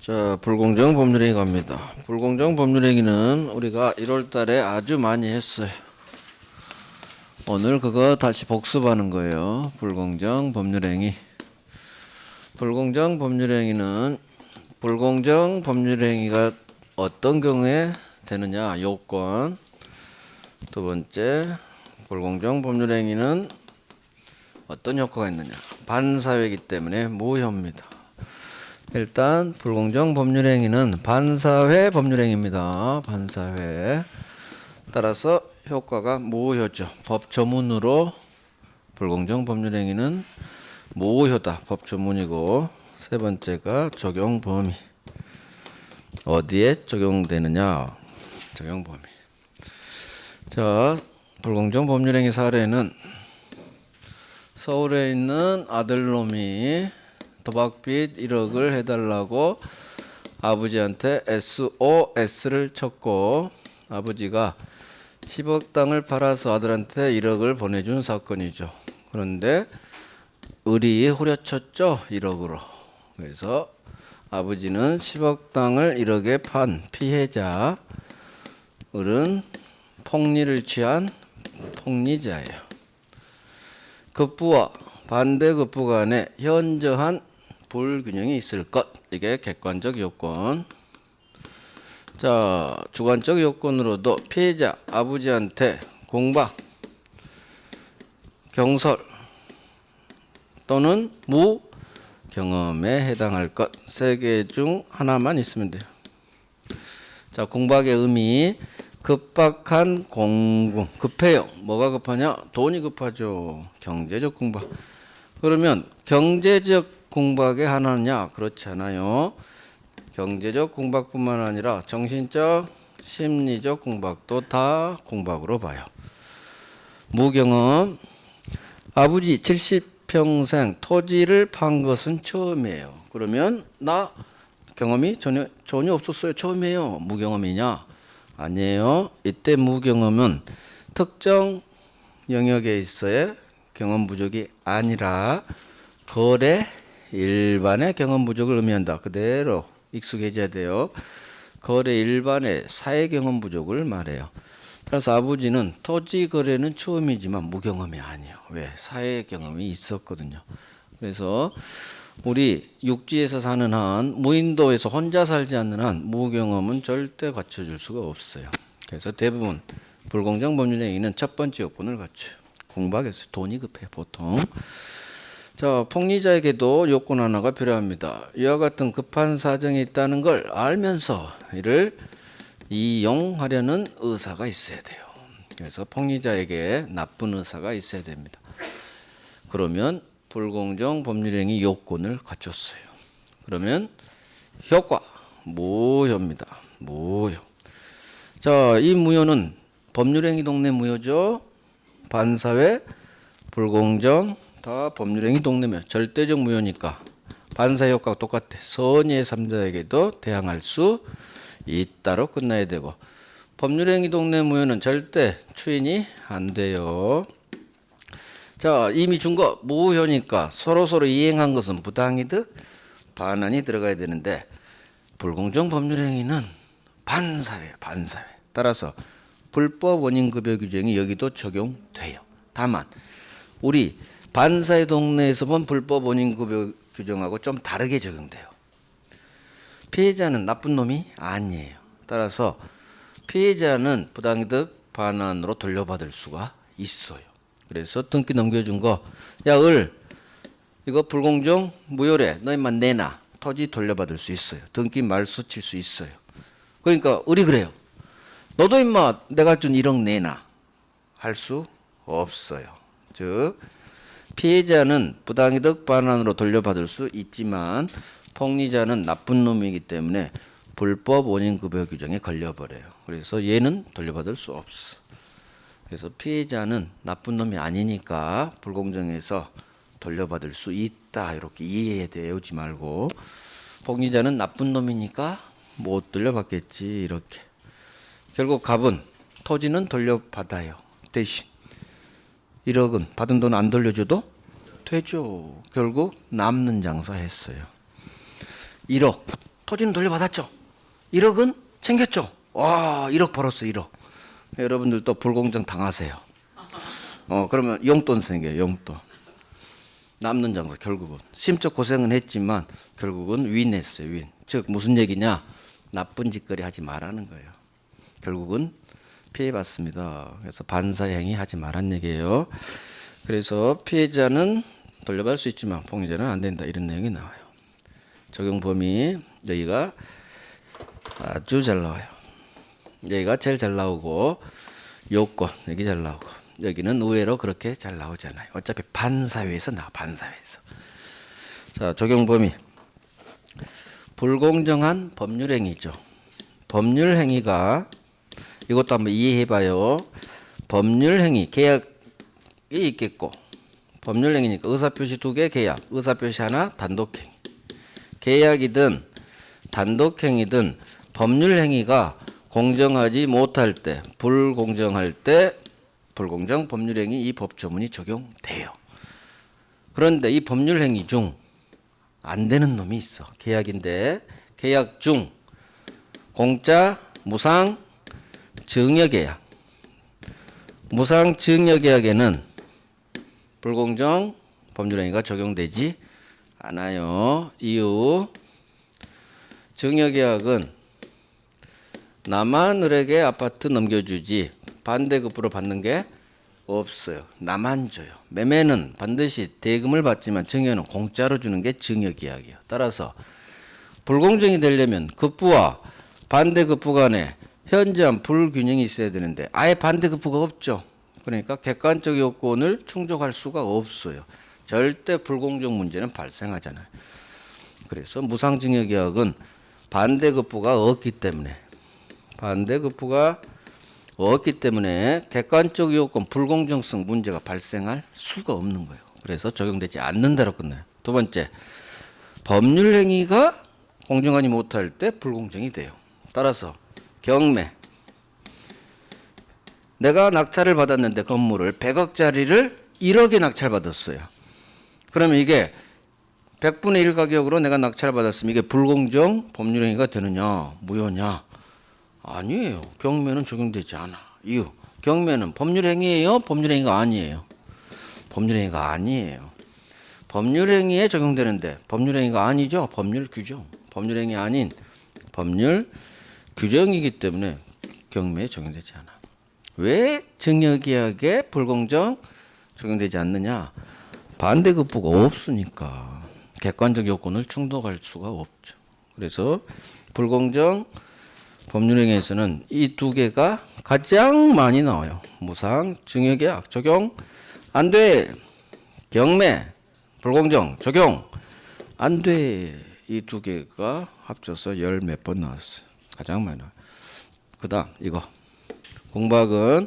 자, 불공정 법률행위 갑니다. 불공정 법률행위는 우리가 1월 달에 아주 많이 했어요. 오늘 그거 다시 복습하는 거예요. 불공정 법률행위. 불공정 법률행위는 불공정 법률행위가 어떤 경우에 되느냐? 요건. 두 번째, 불공정 법률행위는 어떤 효과가 있느냐? 반사회이기 때문에 무효입니다. 일단 불공정 법률행위는 반사회 법률행위입니다. 반사회. 따라서 효과가 무효죠. 법조문으로 불공정 법률행위는 무효다. 법조문이고, 세 번째가 적용 범위. 어디에 적용되느냐? 적용 범위. 자, 불공정 법률행위 사례는 서울에 있는 아들놈이 도박빚 1억을 해달라고 아버지한테 SOS를 쳤고, 아버지가 10억 땅을 팔아서 아들한테 1억을 보내준 사건이죠. 그런데 을이 후려쳤죠, 1억으로. 그래서 아버지는 10억 땅을 1억에 판 피해자, 을은 폭리를 취한 폭리자예요. 급부와 반대급부 간에 현저한 불균형이 있을 것. 이게 객관적 요건. 자, 주관적 요건으로도 피해자 아버지한테 공박, 경설 또는 무경험에 해당할 것. 세 개 중 하나만 있으면 돼요. 자, 공박의 의미. 급박한 공공. 급해요. 뭐가 급하냐? 돈이 급하죠. 경제적 공박. 그러면 경제적 공박에 하나냐? 그렇지 않아요. 경제적 공박뿐만 아니라 정신적, 심리적 공박도 다 공박으로 봐요. 무경험. 아버지 70평생 토지를 판 것은 처음이에요. 그러면 나 경험이 전혀 없었어요. 처음이에요. 무경험이냐? 아니에요. 이때 무경험은 특정 영역에 있어야 경험 부족이 아니라 거래 일반의 경험 부족을 의미한다. 그대로 익숙해져야 돼요. 거래 일반의 사회 경험 부족을 말해요. 그래서 아버지는 토지 거래는 처음이지만 무경험이 아니에요. 왜? 사회 경험이 있었거든요. 그래서 우리 육지에서 사는 한, 무인도에서 혼자 살지 않는 한 무경험은 절대 갖춰줄 수가 없어요. 그래서 대부분 불공정 법률행위는 첫 번째 요건을 갖춰요. 공박에서 돈이 급해 보통. 자, 폭리자에게도 요건 하나가 필요합니다. 이와 같은 급한 사정이 있다는 걸 알면서 이를 이용하려는 의사가 있어야 돼요. 그래서 폭리자에게 나쁜 의사가 있어야 됩니다. 그러면 불공정 법률행위 요건을 갖췄어요. 그러면 효과 무효입니다. 무효. 자, 이 무효는 법률행위 동네 무효죠. 반사회, 불공정 다 법률행위 동네면 절대적 무효니까 반사회 효과가 똑같아. 선의의 3자에게도 대항할 수 있다로 끝나야 되고, 법률행위 동네 무효는 절대 추인이 안 돼요. 자, 이미 준 거 무효니까 서로 이행한 것은 부당이득, 반환이 들어가야 되는데, 불공정 법률행위는 반사회. 따라서 불법 원인급여 규정이 여기도 적용돼요. 다만 우리 반사회 동네에서 본 불법 원인급여 규정하고 좀 다르게 적용돼요. 피해자는 나쁜 놈이 아니에요. 따라서 피해자는 부당이득 반환으로 돌려받을 수가 있어요. 그래서 등기 넘겨준 거, 야, 이거 불공정 무효래. 너 임마 내놔. 토지 돌려받을 수 있어요. 등기 말소 칠 수 있어요. 그러니까 을이 그래요. 너도 임마 내가 준 1억 내놔. 할 수 없어요. 즉 피해자는 부당이득 반환으로 돌려받을 수 있지만 폭리자는 나쁜 놈이기 때문에 불법 원인급여 규정에 걸려버려요. 그래서 얘는 돌려받을 수 없어. 그래서 피해자는 나쁜 놈이 아니니까 불공정해서 돌려받을 수 있다. 이렇게 이해되지 말고, 폭리자는 나쁜 놈이니까 못 돌려받겠지. 이렇게. 결국 갑은 토지는 돌려받아요. 대신 1억은 받은 돈 안 돌려줘도 되죠. 결국 남는 장사 했어요. 1억 토지는 돌려받았죠. 1억은 챙겼죠. 와, 1억 벌었어, 1억. 여러분들도 불공정 당하세요. 그러면 용돈 생겨요, 용돈. 남는 장사 결국은 심적 고생은 했지만 결국은 윈했어요, 윈. 즉 무슨 얘기냐? 나쁜 짓거리 하지 말라는 거예요. 결국은 피해봤습니다. 그래서 반사행위 하지 말란 얘기예요. 그래서 피해자는 돌려받을 수 있지만 폭력자는 안 된다, 이런 내용이 나와요. 적용 범위 여기가 아주 잘 나와요. 여기가 제일 잘 나오고 요건 여기 잘 나오고 여기는 의외로 그렇게 잘 나오잖아요. 어차피 반사회에서 나와, 반사회에서. 자, 적용 범위. 불공정한 법률 행위죠. 법률 행위가 이것도 한번 이해해 봐요. 법률 행위, 계약이 있겠고 법률 행위니까 의사표시 2개, 계약, 의사표시 하나, 단독행위. 계약이든 단독행위든 법률 행위가 공정하지 못할 때, 불공정할 때 불공정 법률행위 이 법조문이 적용돼요. 그런데 이 법률행위 중 안 되는 놈이 있어. 계약인데 계약 중 공짜, 무상, 증여계약. 무상 증여계약에는 불공정 법률행위가 적용되지 않아요. 이유 증여계약은 나만 을에게 아파트 넘겨주지 반대급부로 받는 게 없어요. 나만 줘요. 매매는 반드시 대금을 받지만 증여는 공짜로 주는 게 증여계약이에요. 따라서 불공정이 되려면 급부와 반대급부 간에 현저한 불균형이 있어야 되는데 아예 반대급부가 없죠. 그러니까 객관적 요건을 충족할 수가 없어요. 절대 불공정 문제는 발생하잖아요. 그래서 무상증여계약은 반대급부가 없기 때문에 객관적 요건 불공정성 문제가 발생할 수가 없는 거예요. 그래서 적용되지 않는다로 끝나요. 두 번째, 법률 행위가 공정하지 못할 때 불공정이 돼요. 따라서 경매, 내가 낙찰을 받았는데 건물을 100억짜리를 1억에 낙찰받았어요. 그러면 이게 100분의 1 가격으로 내가 낙찰을 받았으면 이게 불공정 법률 행위가 되느냐 무효냐? 아니에요. 경매는 적용되지 않아. 이유, 경매는 법률 행위예요? 법률 행위가 아니에요? 법률 행위가 아니에요. 법률 행위에 적용되는데 법률 행위가 아니죠. 법률 규정. 법률 행위 아닌 법률 규정이기 때문에 경매에 적용되지 않아. 왜 증여계약에 불공정 적용되지 않느냐? 반대급부가 없으니까 객관적 요건을 충족할 수가 없죠. 그래서 불공정 법률행위에서는 이 두 개가 가장 많이 나와요. 무상 증여계약 적용 안 돼. 경매 불공정 적용 안 돼. 이 두 개가 합쳐서 열 몇 번 나왔어요. 가장 많이 나와요. 그다음 이거 공박은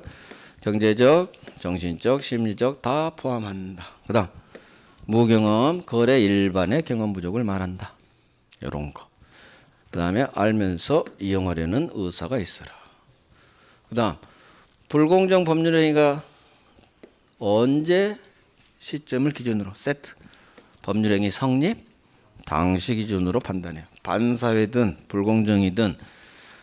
경제적, 정신적, 심리적 다 포함한다. 그다음 무경험, 거래 일반의 경험 부족을 말한다. 이런 거. 그 다음에 알면서 이용하려는 의사가 있어라. 그 다음 불공정 법률행위가 언제 시점을 기준으로 세트 법률행위 성립 당시 기준으로 판단해요. 반사회든 불공정이든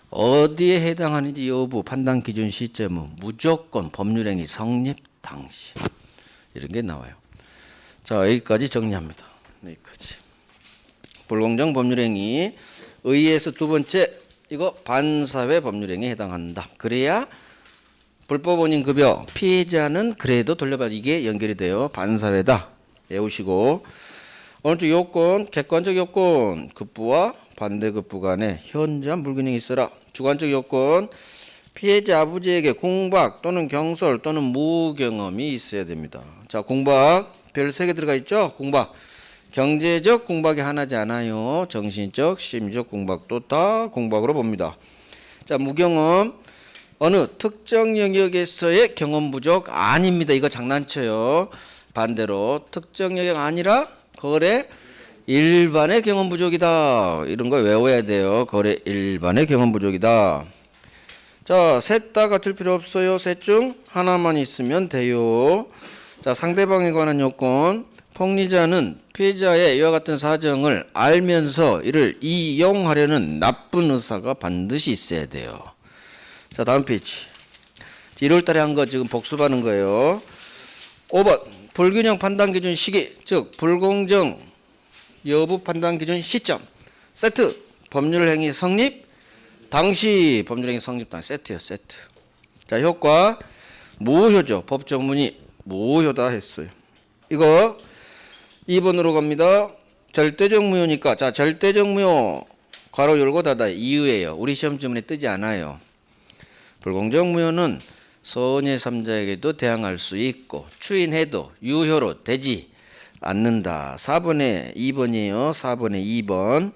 어디에 해당하는지 여부 판단 기준 시점은 무조건 법률행위 성립 당시 이런 게 나와요. 자, 여기까지 정리합니다. 여기까지 불공정 법률행위 의의에서 두 번째 이거 반사회 법률행위에 해당한다. 그래야 불법 원인 급여 피해자는 그래도 돌려받아 이게 연결이 돼요. 반사회다. 외우시고 오른쪽 요건 객관적 요건 급부와 반대급부 간에 현저한 불균형이 있어라. 주관적 요건 피해자 아버지에게 공박 또는 경솔 또는 무경험이 있어야 됩니다. 자, 공박 별 3개 들어가 있죠. 공박 경제적 공박이 하나지 않아요. 정신적, 심리적 공박도 다 공박으로 봅니다. 자, 무경험 어느 특정 영역에서의 경험 부족 아닙니다. 이거 장난쳐요. 반대로 특정 영역 아니라 거래 일반의 경험 부족이다. 이런 거 외워야 돼요. 거래 일반의 경험 부족이다. 자, 셋 다 갖출 필요 없어요. 셋 중 하나만 있으면 돼요. 자, 상대방에 관한 요건 폭리자는 피해자의 이와 같은 사정을 알면서 이를 이용하려는 나쁜 의사가 반드시 있어야 돼요. 자, 다음 페이지. 1월 달에 한 거 지금 복습하는 거예요. 5번. 불균형 판단 기준 시기, 즉 불공정 여부 판단 기준 시점. 세트. 법률 행위 성립 당시, 법률 행위 성립 당시. 세트요, 세트. 자, 효과. 무효죠. 법조문이 무효다 했어요. 이거 2번으로 갑니다. 절대적 무효니까, 자, 절대적 무효 괄호 열고 닫아 이유예요. 우리 시험 지문에 뜨지 않아요. 불공정 무효는 선의 3자에게도 대항할 수 있고 추인해도 유효로 되지 않는다. 4번에 2번이에요. 4번에 2번.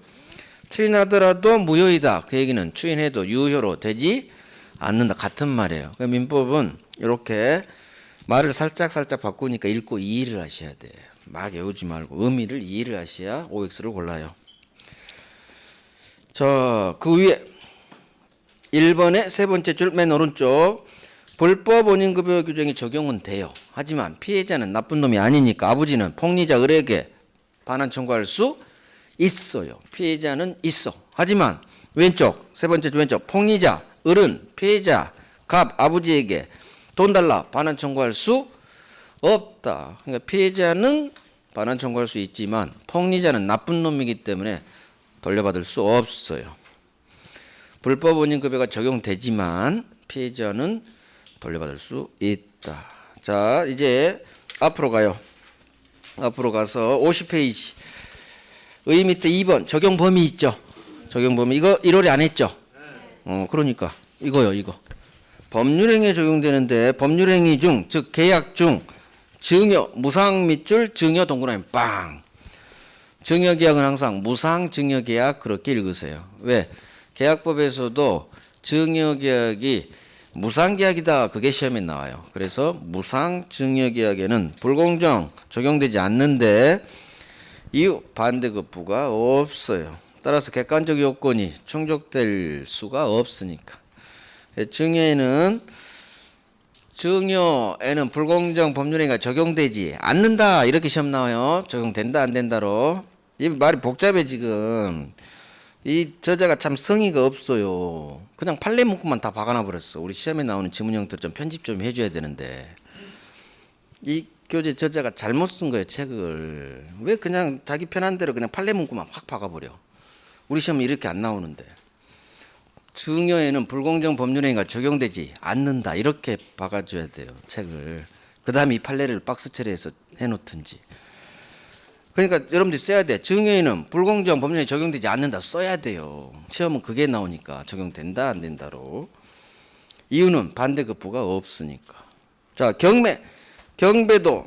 추인하더라도 무효이다. 그 얘기는 추인해도 유효로 되지 않는다. 같은 말이에요. 민법은 이렇게 말을 살짝 바꾸니까 읽고 이해를 하셔야 돼. 막 외우지 말고 의미를 이해를 하셔야 OX를 골라요. 자, 그 위에 1번의 세 번째 줄 맨 오른쪽. 불법 원인급여 규정이 적용은 돼요. 하지만 피해자는 나쁜 놈이 아니니까 아버지는 폭리자 을에게 반환 청구할 수 있어요. 피해자는 있어. 하지만 왼쪽 세 번째 줄 왼쪽 폭리자 을은 피해자 갑 아버지에게 돈 달라 반환 청구할 수 없다. 그러니까 피해자는 반환 청구할 수 있지만 폭리자는 나쁜 놈이기 때문에 돌려받을 수 없어요. 불법 원인급여가 적용되지만 피해자는 돌려받을 수 있다. 자, 이제 앞으로 가요. 앞으로 가서 50페이지. 의 밑에 2번 적용 범위 있죠. 적용 범위 이거 1월에 안 했죠. 그러니까 이거요, 이거. 법률행위에 적용되는데 법률행위 중, 즉 계약 중 증여, 무상 밑줄 증여 동그라미 빵. 증여계약은 항상 무상 증여계약 그렇게 읽으세요. 왜? 계약법에서도 증여계약이 무상계약이다. 그게 시험에 나와요. 그래서 무상 증여계약에는 불공정 적용되지 않는데 이유 반대급부가 없어요. 따라서 객관적 요건이 충족될 수가 없으니까. 증여에는 불공정 법률행위가 적용되지 않는다. 이렇게 시험 나와요. 적용된다 안 된다로. 이 말이 복잡해 지금. 이 저자가 참 성의가 없어요. 그냥 판례 문구만 다 박아놔 버렸어. 우리 시험에 나오는 지문 형태 좀 편집 좀 해줘야 되는데 이 교재 저자가 잘못 쓴 거예요. 책을. 왜 그냥 자기 편한 대로 그냥 판례 문구만 확 박아버려. 우리 시험에 이렇게 안 나오는데. 증여에는 불공정 법률행위가 적용되지 않는다. 이렇게 박아줘야 돼요. 책을. 그 다음에 이 판례를 박스 처리해서 해놓든지. 그러니까 여러분들이 써야 돼. 증여에는 불공정 법률행위 적용되지 않는다. 써야 돼요. 시험은 그게 나오니까 적용된다 안 된다로. 이유는 반대급부가 없으니까. 자, 경배도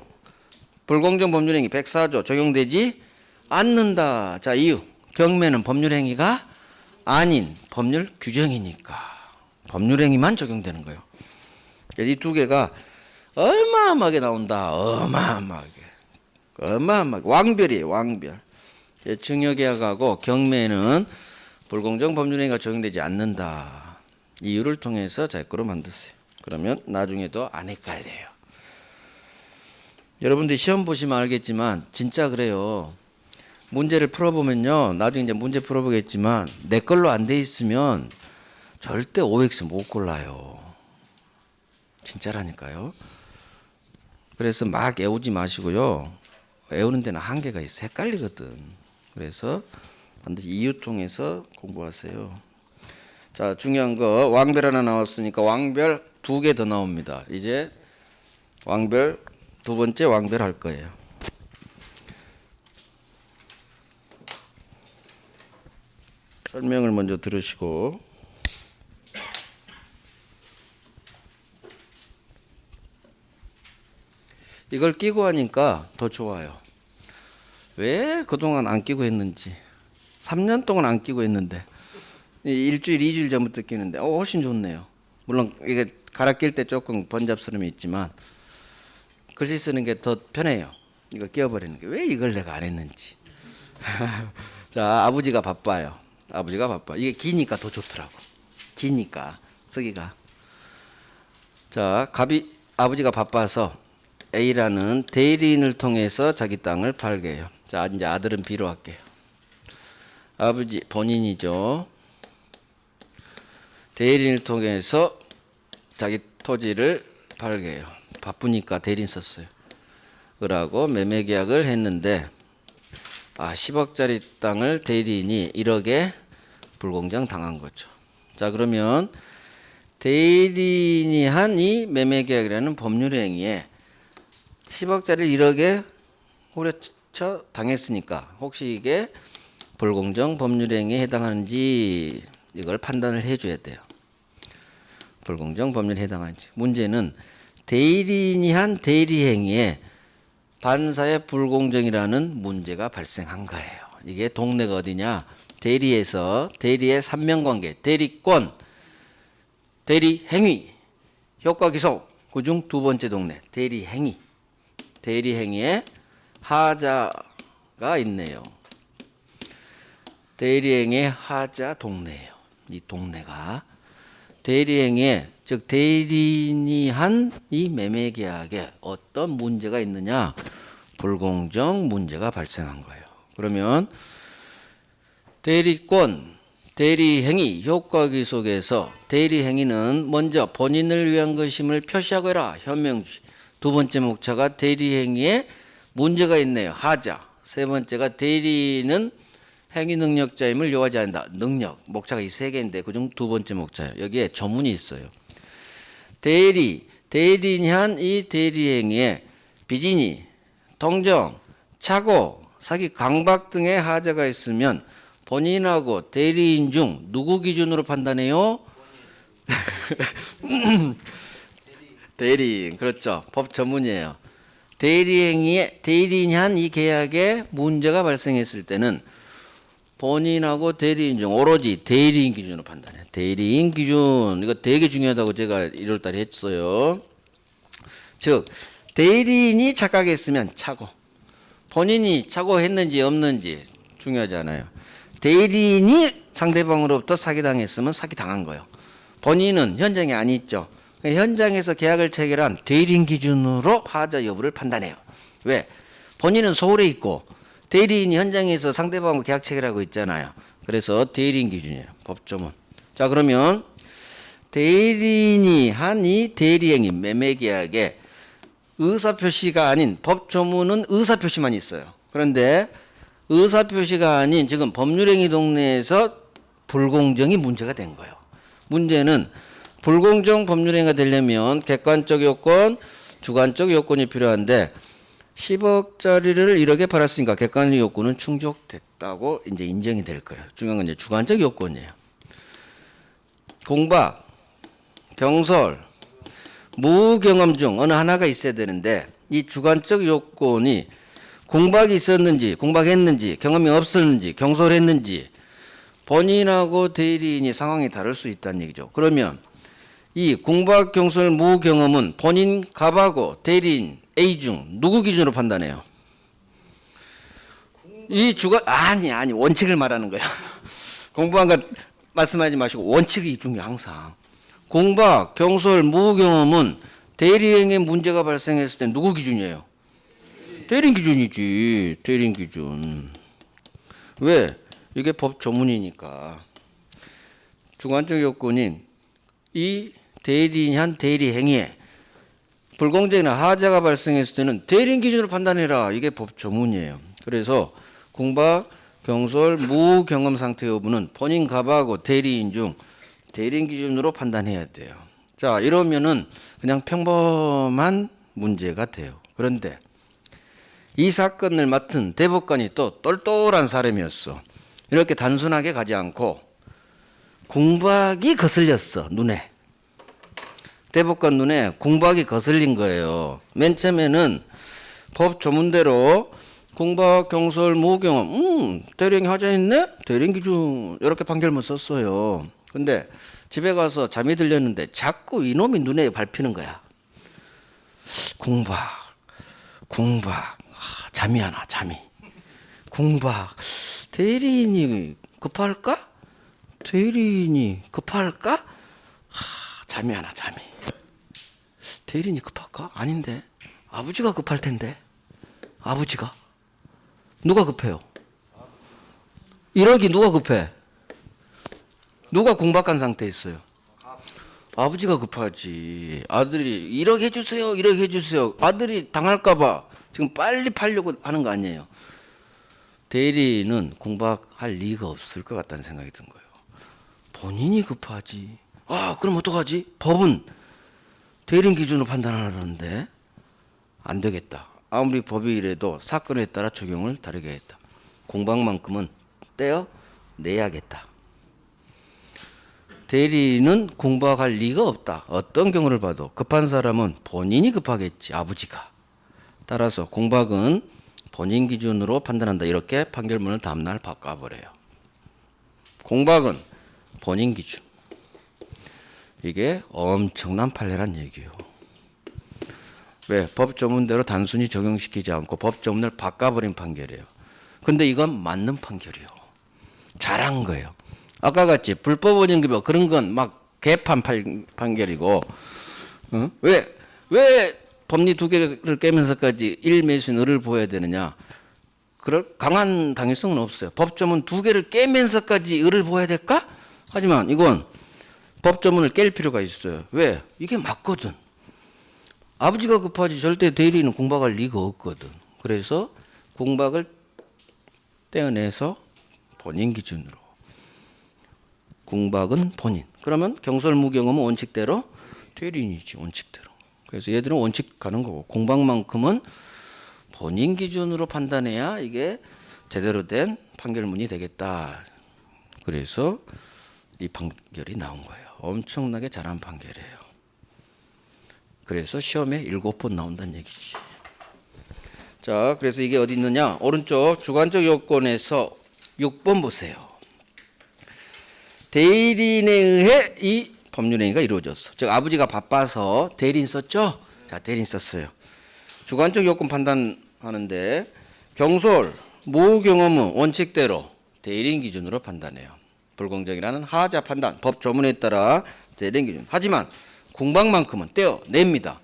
불공정 법률행위 104조 적용되지 않는다. 자, 이유. 경매는 법률행위가 아닌 법률 규정이니까 법률행위만 적용되는 거예요. 이 두 개가 어마어마하게 나온다. 어마어마하게. 왕별이에요. 왕별. 증여계약하고 경매에는 불공정 법률행위가 적용되지 않는다. 이유를 통해서 자 거로 만드세요. 그러면 나중에도 안 헷갈려요. 여러분들이 시험 보시면 알겠지만 진짜 그래요. 문제를 풀어보면요. 나중에 이제 문제 풀어보겠지만 내 걸로 안 돼 있으면 절대 OX 못 골라요. 진짜라니까요. 그래서 막 외우지 마시고요. 외우는 데는 한계가 있어. 헷갈리거든. 그래서 반드시 이유 통해서 공부하세요. 자, 중요한 거 왕별 하나 나왔으니까 왕별 2개 더 나옵니다. 이제 왕별 두 번째 왕별 할 거예요. 설명을 먼저 들으시고 이걸 끼고 하니까 더 좋아요. 왜 그동안 안 끼고 했는지 3년 동안 안 끼고 했는데 일주일 2주일 전부터 끼는데 훨씬 좋네요. 물론 이게 갈아 낄 때 조금 번잡스러움이 있지만 글씨 쓰는 게 더 편해요. 이거 끼워버리는 게 왜 이걸 내가 안 했는지. 자, 아버지가 바빠요. 아버지가 바빠. 이게 기니까 더 좋더라고. 기니까 쓰기가. 자, 아버지가 바빠서 A라는 대리인을 통해서 자기 땅을 팔게 해요. 자, 이제 아들은 B로 할게요. 아버지 본인이죠. 대리인을 통해서 자기 토지를 팔게요. 바쁘니까 대리인 썼어요. 그러고 매매 계약을 했는데 10억짜리 땅을 대리인이 1억에 불공정 당한 거죠. 자, 그러면 대리인이 한 이 매매 계약이라는 법률 행위에 10억짜리를 1억에 후려쳐 당했으니까 혹시 이게 불공정 법률 행위에 해당하는지 이걸 판단을 해줘야 돼요. 불공정 법률에 해당하는지. 문제는 대리인이 한 대리 행위에 반사의 불공정이라는 문제가 발생한 거예요. 이게 동네가 어디냐? 대리에서 대리의 삼면관계, 대리권, 대리행위, 효과기속. 그중 두 번째 동네 대리행위. 대리행위에 하자가 있네요. 대리행위의 하자 동네예요. 이 동네가 대리행위에 즉 대리인이 한 이 매매계약에 어떤 문제가 있느냐? 불공정 문제가 발생한 거예요. 그러면 대리권, 대리행위, 효과기속에서 대리행위는 먼저 본인을 위한 것임을 표시하고 해라. 현명주의. 두 번째 목차가 대리행위에 문제가 있네요. 하자. 세 번째가 대리인은 행위 능력자임을 요하지 않는다. 능력. 목차가 이 세 개인데 그중 두 번째 목차예요. 여기에 조문이 있어요. 대리인이 한 이 대리행위에 비진이, 동정, 착오, 사기, 강박 등의 하자가 있으면 본인하고 대리인 중 누구 기준으로 판단해요? 대리인. 그렇죠. 법 전문이에요. 대리행위에 대리인이 한 이 계약에 문제가 발생했을 때는 본인하고 대리인 중 오로지 대리인 기준으로 판단해요. 대리인 기준. 이거 되게 중요하다고 제가 1월달에 했어요. 즉 대리인이 착각했으면 착오. 본인이 착오했는지 없는지 중요하잖아요. 대리인이 상대방으로부터 사기당했으면 사기당한 거예요. 본인은 현장에 안 있죠. 현장에서 계약을 체결한 대리인 기준으로 하자 여부를 판단해요. 왜? 본인은 서울에 있고 대리인이 현장에서 상대방하고 계약 체결하고 있잖아요. 그래서 대리인 기준이에요. 법조문. 자, 그러면 대리인이 한 이 대리행위 매매계약에 의사표시가 아닌 법조문은 의사표시만 있어요. 그런데 의사표시가 아닌 지금 법률행위 동네에서 불공정이 문제가 된 거예요. 문제는 불공정 법률행위가 되려면 객관적 요건, 주관적 요건이 필요한데 10억짜리를 1억에 팔았으니까 객관적 요건은 충족됐다고 이제 인정이 될 거예요. 중요한 건 이제 주관적 요건이에요. 공박, 경솔, 무경험 중 어느 하나가 있어야 되는데 이 주관적 요건이 공박이 있었는지, 공박했는지, 경험이 없었는지, 경솔했는지 본인하고 대리인이 상황이 다를 수 있다는 얘기죠. 그러면 이 공박, 경솔, 무경험은 본인 갑하고 대리인 A 중 누구 기준으로 판단해요? 이 주관 아니 원칙을 말하는 거야. 공부한 것 말씀하지 마시고 원칙이 중요해 항상. 공박, 경솔, 무경험은 대리행위에 문제가 발생했을 때 누구 기준이에요? 대리인 기준이지. 대리인 기준. 왜? 이게 법 조문이니까. 주관적 요건인 이 대리인이 한 대리행위에 불공정이나 하자가 발생했을 때는 대리인 기준으로 판단해라. 이게 법 조문이에요. 그래서 공박, 경솔, 무경험 상태 여부는 본인 갑하고 대리인 중 대리인 기준으로 판단해야 돼요. 자, 이러면은 그냥 평범한 문제가 돼요. 그런데 이 사건을 맡은 대법관이 또 똘똘한 사람이었어. 이렇게 단순하게 가지 않고 공박이 거슬렸어. 눈에. 대법관 눈에 공박이 거슬린 거예요. 맨 처음에는 법 조문대로 공박, 경솔, 무경험, 대리행 하자 있네? 대리인 기준 이렇게 판결문 썼어요. 근데 집에 가서 잠이 들렸는데 자꾸 이놈이 눈에 밟히는 거야. 공박, 잠이 안 와, 잠이. 공박, 대리인이 급할까? 대리인이 급할까? 잠이 안 와, 잠이. 대리인이 급할까? 아닌데. 아버지가 급할 텐데. 아버지가. 누가 급해요? 1억이 누가 급해? 누가 공박한 상태에 있어요? 아버지가 급하지. 아들이 1억 해주세요. 1억 해주세요. 아들이 당할까봐 지금 빨리 팔려고 하는 거 아니에요. 대리는 공박할 리가 없을 것 같다는 생각이 든 거예요. 본인이 급하지. 그럼 어떡하지? 법은 대리인 기준으로 판단하는데 안 되겠다. 아무리 법이라도 사건에 따라 적용을 다르게 했다. 공박만큼은 떼어 내야겠다. 대리인은 공박할 리가 없다. 어떤 경우를 봐도 급한 사람은 본인이 급하겠지. 아버지가. 따라서 공박은 본인 기준으로 판단한다. 이렇게 판결문을 다음날 바꿔버려요. 공박은 본인 기준. 이게 엄청난 판례란 얘기예요. 왜? 법 조문대로 단순히 적용시키지 않고 법 조문을 바꿔버린 판결이에요. 근데 이건 맞는 판결이에요. 잘한 거예요. 아까 같이 불법 원인급여 그런 건 막 개판 판결이고, 왜 법리 두 개를 깨면서까지 일매수인 을을 보여야 되느냐? 그럴 강한 당위성은 없어요. 법조문 두 개를 깨면서까지 을을 보여야 될까? 하지만 이건 법조문을 깰 필요가 있어요. 왜? 이게 맞거든. 아버지가 급하지 절대 대리인은 공박할 리가 없거든. 그래서 공박을 떼어내서 본인 기준으로. 공박은 본인. 그러면 경솔무경험은 원칙대로 대리인이지. 원칙대로. 그래서 얘들은 원칙 가는 거고 공박만큼은 본인 기준으로 판단해야 이게 제대로 된 판결문이 되겠다. 그래서 이 판결이 나온 거예요. 엄청나게 잘한 판결이에요. 그래서 시험에 7번 나온다는 얘기지. 자, 그래서 이게 어디 있느냐? 오른쪽 주관적 요건에서 6번 보세요. 대리인에 의해 이 법률행위가 이루어졌어. 즉 아버지가 바빠서 대리인 썼죠? 자, 대리인 썼어요. 주관적 요건 판단하는데 경솔, 무경험은 원칙대로 대리인 기준으로 판단해요. 불공정이라는 하자 판단, 법 조문에 따라 대리인 기준. 하지만 공박만큼은 떼어냅니다.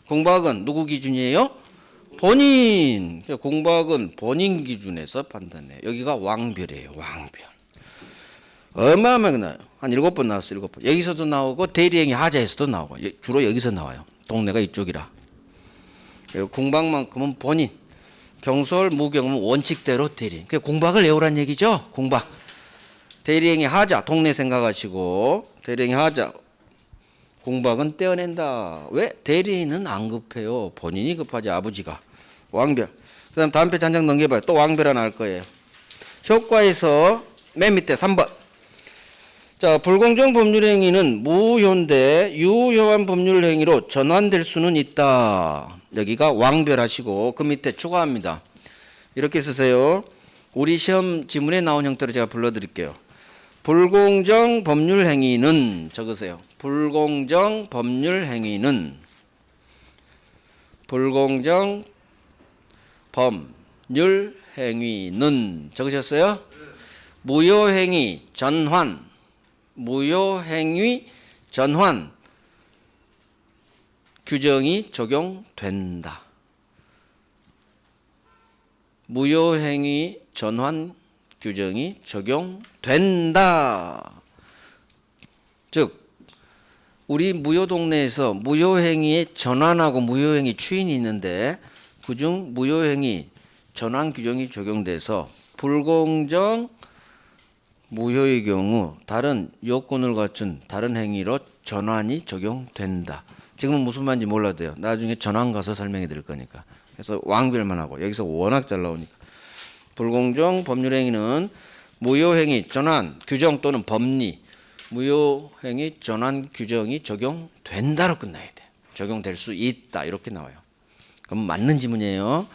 공박은 누구 기준이에요? 본인. 공박은 본인 기준에서 판단해요. 여기가 왕별이에요. 왕별. 어마어마하게 나와요. 한 7번 나왔어요. 7번. 여기서도 나오고 대리행위 하자에서도 나오고 주로 여기서 나와요. 동네가 이쪽이라. 공박만큼은 본인. 경솔, 무경험은 원칙대로 대리인. 공박을 외우란 얘기죠. 공박. 대리행위 하자. 동네 생각하시고 대리행위 하자. 공박은 떼어낸다. 왜? 대리인은 안 급해요. 본인이 급하지. 아버지가. 왕별. 그 다음 다음 페이지 한 장 넘겨봐요. 또 왕별 하나 할 거예요. 효과에서 맨 밑에 3번. 자, 불공정 법률행위는 무효인데 유효한 법률행위로 전환될 수는 있다. 여기가 왕별하시고 그 밑에 추가합니다. 이렇게 쓰세요. 우리 시험 지문에 나온 형태로 제가 불러드릴게요. 불공정 법률행위는 적으세요. 불공정 법률행위는 불공정 법률행위는 적으셨어요? 무효행위 전환 무효행위 전환 규정이 적용된다. 무효행위 전환 규정이 적용된다. 즉 우리 무효동네에서 무효행위의 전환하고 무효행위 추인이 있는데 그중 무효행위 전환 규정이 적용돼서 불공정 무효의 경우 다른 요건을 갖춘 다른 행위로 전환이 적용된다. 지금은 무슨 말인지 몰라도 돼요. 나중에 전환 가서 설명해 드릴 거니까. 그래서 왕별만 하고 여기서 워낙 잘 나오니까. 불공정 법률행위는 무효행위 전환 규정 또는 법리 무효행위 전환 규정이 적용된다로 끝나야 돼. 적용될 수 있다 이렇게 나와요. 그럼 맞는 지문이에요.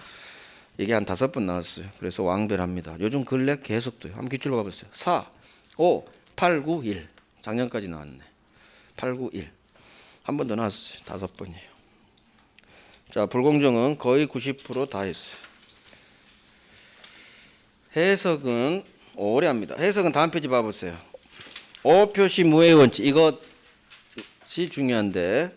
이게 한 5번 나왔어요. 그래서 왕별합니다. 요즘 근래 계속 돼요. 한번 기출로 가보세요. 4, 5, 8, 9, 1. 작년까지 나왔네. 8, 9, 1. 한 번 더 나왔어요. 5번이에요. 자, 불공정은 거의 90% 다 했어요. 해석은 오래 합니다. 해석은 다음 페이지 봐보세요. 오표시 무효의 원칙. 이것이 중요한데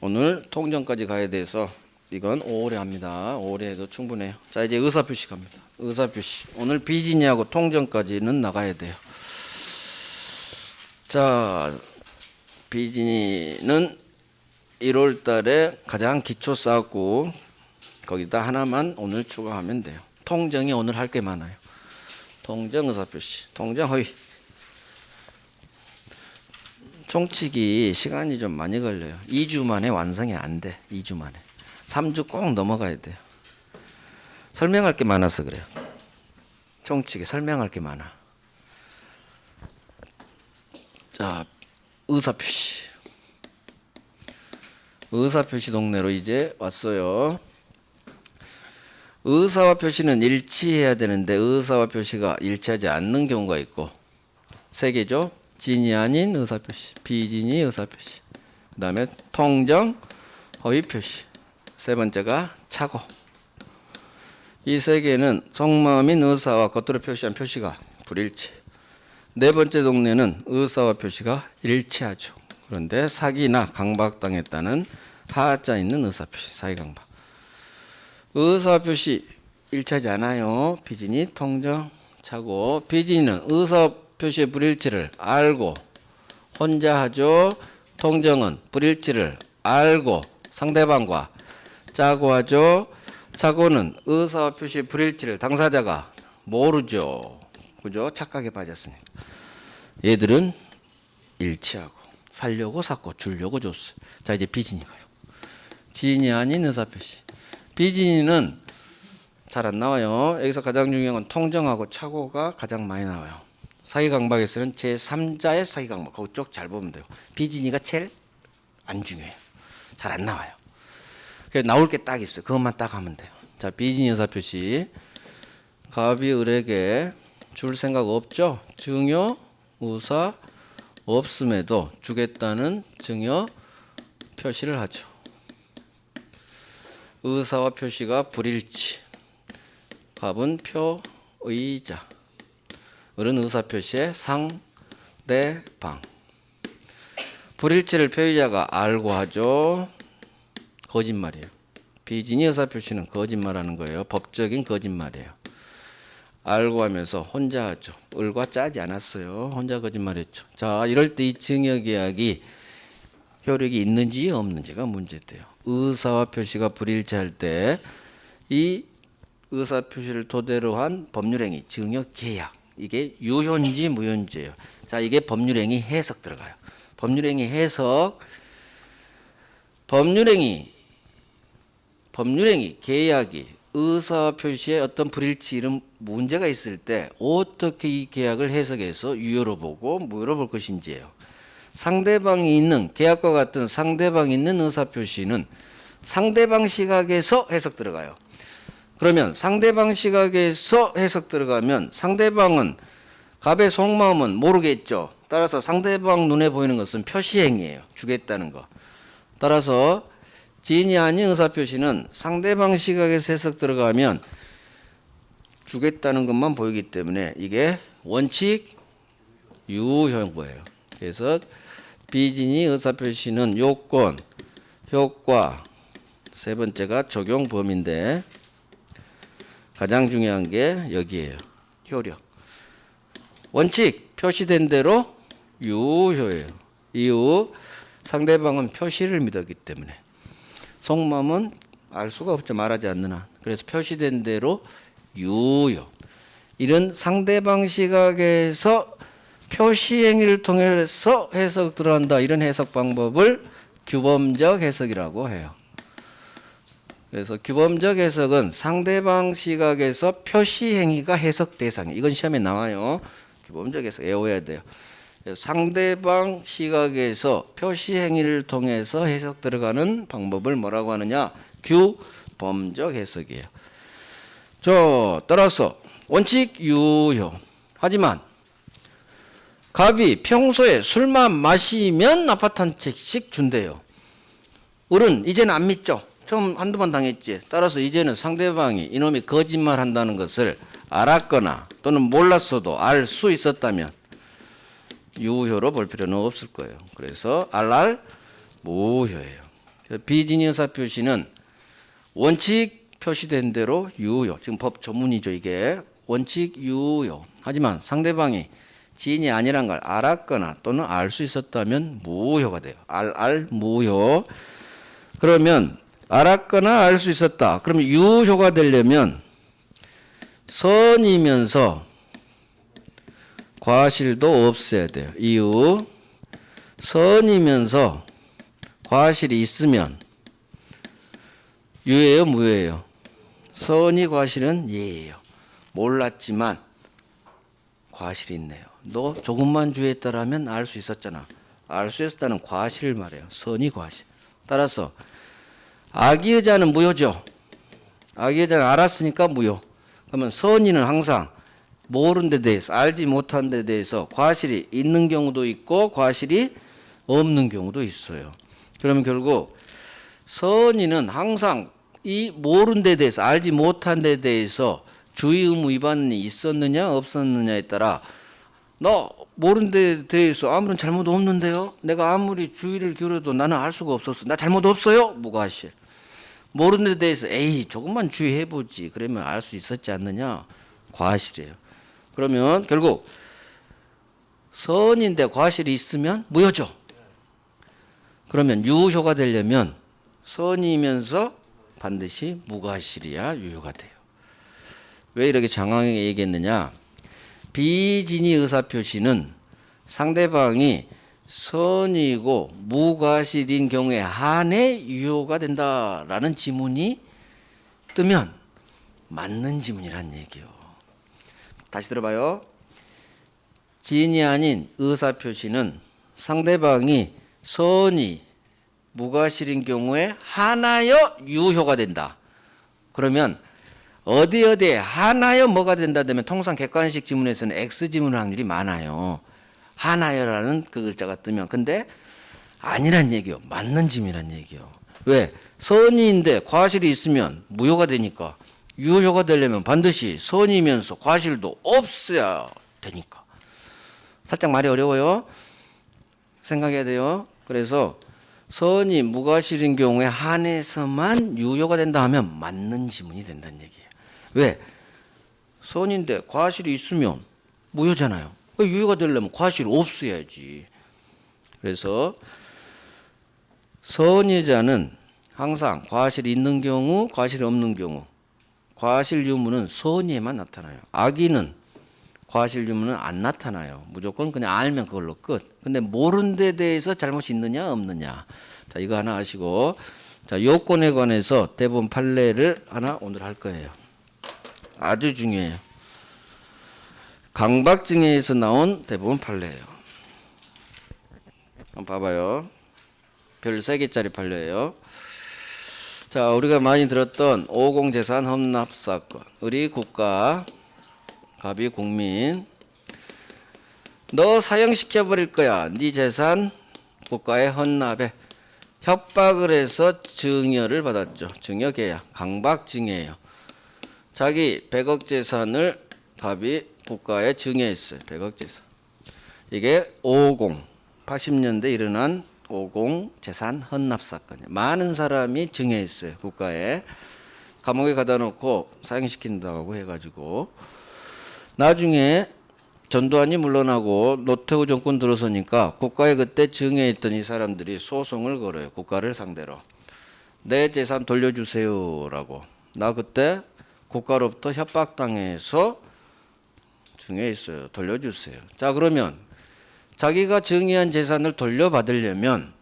오늘 통정까지 가야 돼서 이건 5월에 합니다. 5월에 해도 충분해요. 자, 이제 의사표시 갑니다. 의사표시. 오늘 비진이하고 통정까지는 나가야 돼요. 자, 비진이는 1월 달에 가장 기초 쌓았고 거기다 하나만 오늘 추가하면 돼요. 통정이 오늘 할 게 많아요. 통정 의사표시. 통정 허위. 총칙이 시간이 좀 많이 걸려요. 2주 만에 완성이 안 돼. 2주 만에. 3주 꼭 넘어가야 돼요. 설명할 게 많아서 그래요. 총칙이 설명할 게 많아. 자, 의사표시. 의사표시 동네로 이제 왔어요. 의사와 표시는 일치해야 되는데 의사와 표시가 일치하지 않는 경우가 있고, 세 개죠. 진이 아닌 의사표시, 비진이 의사표시, 그 다음에 통정 허위표시, 세 번째가 착오. 이 세 개는 속마음인 의사와 겉으로 표시한 표시가 불일치. 네 번째 동네는 의사와 표시가 일치하죠. 그런데 사기나 강박당했다는 하자 있는 의사표시, 사기강박. 의사표시 일치하지 않아요. 비진이 통정 착오. 비진이는 의사표시의 불일치를 알고 혼자 하죠. 통정은 불일치를 알고 상대방과 짜고 하죠. 착오는 의사표시의 불일치를 당사자가 모르죠. 그죠? 착각에 빠졌으니까. 얘들은 일치하고 살려고 샀고 주려고 줬어요. 자, 이제 비진이가요. 진이 아닌 의사표시. 비진이는 잘 안 나와요. 여기서 가장 중요한 건 통정하고 착오가 가장 많이 나와요. 사기강박에서는 제3자의 사기강박. 그쪽 잘 보면 돼요. 비진이가 제일 안 중요해요. 잘 안 나와요. 그래서 나올 게 딱 있어요. 그것만 딱 하면 돼요. 자, 비진이 의사표시. 갑이 을에게 줄 생각 없죠. 증여 우사 없음에도 주겠다는 증여 표시를 하죠. 의사와 표시가 불일치. 갑은 표의자. 을은 의사표시의 상대방. 불일치를 표의자가 알고 하죠. 거짓말이에요. 비진이 의사표시는 거짓말하는 거예요. 법적인 거짓말이에요. 알고 하면서 혼자 하죠. 을과 짜지 않았어요. 혼자 거짓말했죠. 자, 이럴 때 이 증여계약이 효력이 있는지 없는지가 문제돼요. 의사와 표시가 불일치할 때 이 의사표시를 토대로 한 법률행위, 증여계약, 이게 유효인지 무효인지예요. 자, 이게 법률행위 해석 들어가요. 법률행위 해석. 법률행위 계약이 의사표시에 어떤 불일치 이런 문제가 있을 때 어떻게 이 계약을 해석해서 유효로 보고 무효로 볼 것인지예요. 상대방이 있는, 계약과 같은 상대방이 있는 의사표시는 상대방 시각에서 해석 들어가요. 그러면 상대방 시각에서 해석 들어가면 상대방은 갑의 속마음은 모르겠죠. 따라서 상대방 눈에 보이는 것은 표시행위예요. 주겠다는 거. 따라서 지인이 아닌 의사표시는 상대방 시각에서 해석 들어가면 주겠다는 것만 보이기 때문에 이게 원칙 유효인 거예요. 그래서 비진이 의사표시는 요건, 효과, 세 번째가 적용 범위인데 가장 중요한 게 여기에요. 효력. 원칙 표시된 대로 유효예요. 이후 상대방은 표시를 믿었기 때문에 속마음은 알 수가 없죠. 말하지 않는 한. 그래서 표시된 대로 유효. 이런 상대방 시각에서 표시 행위를 통해서 해석 들어간다. 이런 해석 방법을 규범적 해석이라고 해요. 그래서 규범적 해석은 상대방 시각에서 표시 행위가 해석 대상이에요. 이건 시험에 나와요. 규범적 해석 외워야 돼요. 상대방 시각에서 표시 행위를 통해서 해석 들어가는 방법을 뭐라고 하느냐? 규범적 해석이에요. 따라서 원칙 유효. 하지만 갑이 평소에 술만 마시면 아파트 한 채씩 준대요. 을은 이제는 안 믿죠. 처음 한두 번 당했지. 따라서 이제는 상대방이 이놈이 거짓말 한다는 것을 알았거나 또는 몰랐어도 알 수 있었다면 유효로 볼 필요는 없을 거예요. 그래서 알알 무효예요. 비진이 의사표시는 원칙 표시된 대로 유효. 지금 법 전문이죠 이게. 원칙 유효. 하지만 상대방이 지인이 아니란 걸 알았거나 또는 알 수 있었다면 무효가 돼요. 무효. 그러면 알았거나 알 수 있었다. 그러면 유효가 되려면 선이면서 과실도 없어야 돼요. 이유. 선이면서 과실이 있으면 유예요, 무예요? 선이 과실은 예예요. 몰랐지만 과실이 있네요. 너 조금만 주의했다라면 알 수 있었잖아. 알 수 있었다는 과실을 말해요. 선이 과실. 따라서 악의 의자는 무효죠. 악의 의자는 알았으니까 무효. 그러면 선의는 항상 모르는 데 대해서 알지 못한 데 대해서 과실이 있는 경우도 있고 과실이 없는 경우도 있어요. 그러면 결국 선의는 항상 이 모르는 데 대해서 알지 못한 데 대해서 주의 의무 위반이 있었느냐 없었느냐에 따라 너 모르는 데 대해서 아무런 잘못 없는데요. 내가 아무리 주의를 기울여도 나는 알 수가 없었어. 나 잘못 없어요. 무과실. 모르는 데 대해서 에이 조금만 주의해보지. 그러면 알 수 있었지 않느냐. 과실이에요. 그러면 결국 선인데 과실이 있으면 무효죠. 그러면 유효가 되려면 선이면서 반드시 무과실이야 유효가 돼요. 왜 이렇게 장황하게 얘기했느냐. 비진의 의사표시는 상대방이 선이고 무과실인 경우에 한해 유효가 된다라는 지문이 뜨면 맞는 지문이란 얘기요. 다시 들어봐요. 지인이 아닌 의사표시는 상대방이 선이 무과실인 경우에 하나여 유효가 된다. 그러면 어디에 하나여 뭐가 된다 되면 통상 객관식 지문에서는 X 지문 확률이 많아요. 하나여라는 그 글자가 뜨면. 근데 아니란 얘기요. 맞는 지문이란 얘기요. 왜? 선의인데 과실이 있으면 무효가 되니까. 유효가 되려면 반드시 선이면서 과실도 없어야 되니까. 살짝 말이 어려워요. 생각해야 돼요. 그래서 선이 무과실인 경우에 한해서만 유효가 된다 하면 맞는 지문이 된다는 얘기예요. 왜? 선인데 과실이 있으면 무효잖아요. 유효가 되려면 과실이 없어야지. 그래서 선의자는 항상 과실이 있는 경우, 과실이 없는 경우, 과실 유무는 선의에만 나타나요. 악의는 과실 유무는 안 나타나요. 무조건 그냥 알면 그걸로 끝. 근데 모르는 데 대해서 잘못이 있느냐 없느냐. 자, 이거 하나 아시고. 자, 요건에 관해서 대법원 판례를 하나 오늘 할 거예요. 아주 중요해요. 강박증에서 나온 대법원 판례예요. 한번 봐봐요. 별 3개짜리 판례예요. 자, 우리가 많이 들었던 50 재산 헌납 사건. 우리 국가 갑이 국민 너 사형시켜 버릴 거야. 네 재산 국가의 헌납에 협박을 해서 증여를 받았죠. 증여계약 강박증여예요. 자기 100억 재산을 갑이 국가에 증여했어요. 100억 재산. 이게 50 80년대 일어난 50 재산 헌납 사건이에요. 많은 사람이 증여했어요. 국가에. 감옥에 가다 놓고 사형시킨다고 해가지고 나중에 전두환이 물러나고 노태우 정권 들어서니까 국가에 그때 증여했던 이 사람들이 소송을 걸어요. 국가를 상대로. 내 재산 돌려주세요라고. 나 그때 국가로부터 협박당해서 증여했어요. 돌려주세요. 자, 그러면 자기가 증여한 재산을 돌려받으려면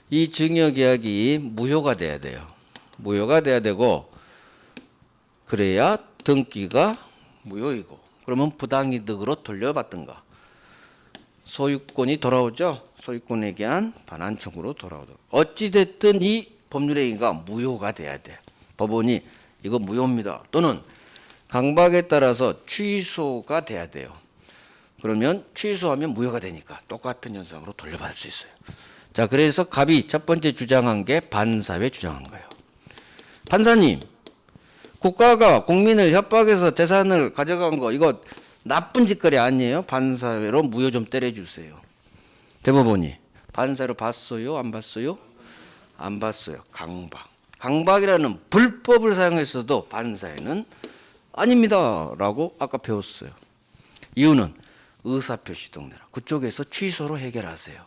이 증여계약이 무효가 돼야 돼요. 무효가 돼야 되고 그래야 등기가 무효이고 그러면 부당이득으로 돌려받든가 소유권이 돌아오죠. 소유권에 대한 반환청구로 돌아오죠. 어찌됐든 이 법률의 행위가 무효가 돼야 돼. 법원이 이거 무효입니다. 또는 강박에 따라서 취소가 돼야 돼요. 그러면 취소하면 무효가 되니까 똑같은 현상으로 돌려받을 수 있어요. 자, 그래서 갑이 첫 번째 주장한 게 반사회 주장한 거예요. 판사님, 국가가 국민을 협박해서 재산을 가져간 거 이거 나쁜 짓거리 아니에요? 반사회로 무효 좀 때려주세요. 대법원이 반사로 봤어요? 안 봤어요? 안 봤어요. 강박. 강박이라는 불법을 사용했어도 반사회는 아닙니다라고 아까 배웠어요. 이유는 의사표시 동네라. 그쪽에서 취소로 해결하세요.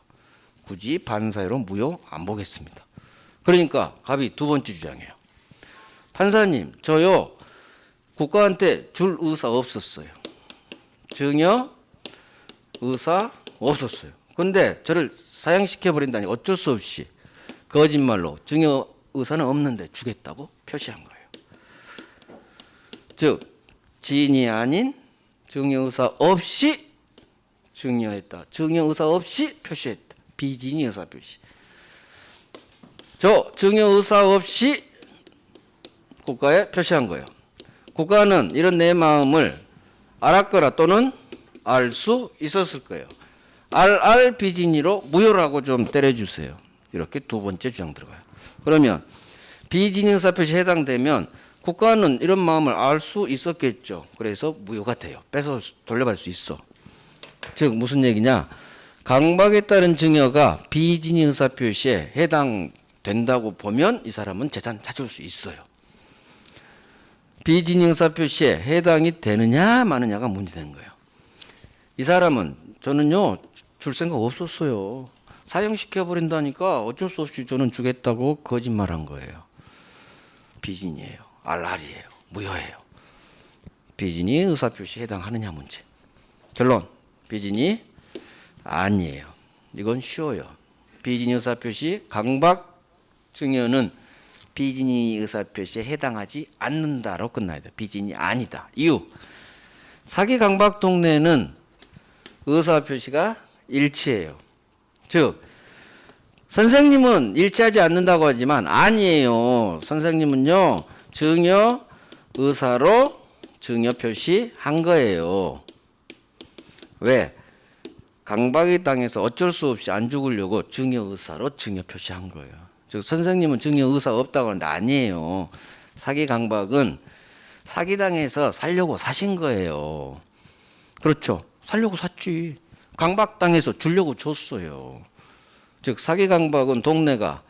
굳이 반사회로 무효 안 보겠습니다. 그러니까 갑이 두 번째 주장이에요. 판사님, 저요 국가한테 줄 의사 없었어요. 증여 의사 없었어요. 근데 저를 사형시켜 버린다니 어쩔 수 없이 거짓말로 증여 의사는 없는데 주겠다고 표시한 거예요. 즉 지인이 아닌 증여 의사 없이 증여했다. 증여 의사 없이 표시했다. 비진이 의사 표시. 저 증여 의사 없이 국가에 표시한 거예요. 국가는 이런 내 마음을 알았거나 또는 알 수 있었을 거예요. 알 비진이로 무효라고 좀 때려주세요. 이렇게 두 번째 주장 들어가요. 그러면 비진이 의사 표시에 해당되면 국가는 이런 마음을 알 수 있었겠죠. 그래서 무효가 돼요. 뺏어 돌려받을 수 있어. 즉 무슨 얘기냐? 강박에 따른 증여가 비진이 의사 표시에 해당된다고 보면 이 사람은 재산 찾을 수 있어요. 비진이 의사 표시에 해당이 되느냐 마느냐가 문제된 거예요. 이 사람은 저는요 줄 생각 없었어요. 사형시켜 버린다니까 어쩔 수 없이 저는 주겠다고 거짓말한 거예요. 비진이에요. 알알이에요. 무효예요. 비진이 의사 표시에 해당하느냐 문제. 결론 비진이 아니에요. 이건 쉬워요. 비진이 의사 표시 강박 증여는 비진이 의사 표시에 해당하지 않는다로 끝나야 돼. 비진이 아니다. 이유 사기 강박 동네는 의사 표시가 일치해요. 즉 선생님은 일치하지 않는다고 하지만 아니에요. 선생님은요 증여 의사로 증여 표시한 거예요. 왜? 강박의 땅에서 어쩔 수 없이 안 죽으려고 증여 의사로 증여 표시한 거예요. 즉 선생님은 증여 의사 없다고 하는데 아니에요. 사기 강박은 사기당해서 살려고 사신 거예요. 그렇죠. 살려고 샀지. 강박당해서 주려고 줬어요. 즉 사기 강박은 동네가